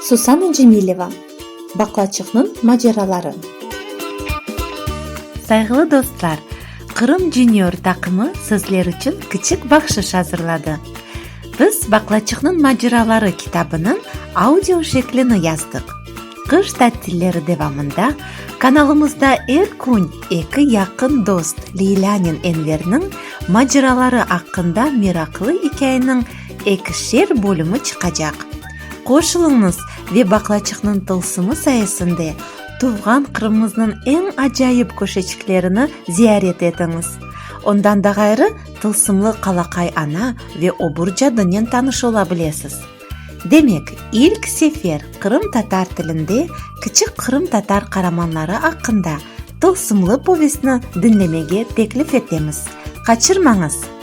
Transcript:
Сусана Жемилева. Баклачыкнын мажаралары. Сайгылуу достор, Кырым Junior такымы сизлер үчүн кичик бакшыш азырлады. Биз Баклачыкнын мажаралары китабынын аудио шеклин яздык. Кыш таттиллери дебамында каналымызда эр күн эки якын дост Лейланин Энвернин мажаралары акында миракылы икенин экишер бөлүмү чыкачак. Кошулуңуз ве Баклачыкнын тылсымы саясында тууган Кырымыбыздын эң ажайып көшөчүклөрүнү зиярет этиңиз. Ондан да кайры тылсымлы калакай ана ве обур жадынен таанышыла билесиз. Демек, илк сефер Кырым татар тилинде кичик Кырым татар караманлары акында тылсымлы повестни диндемеге теклиф этебиз. Качырмаңыз.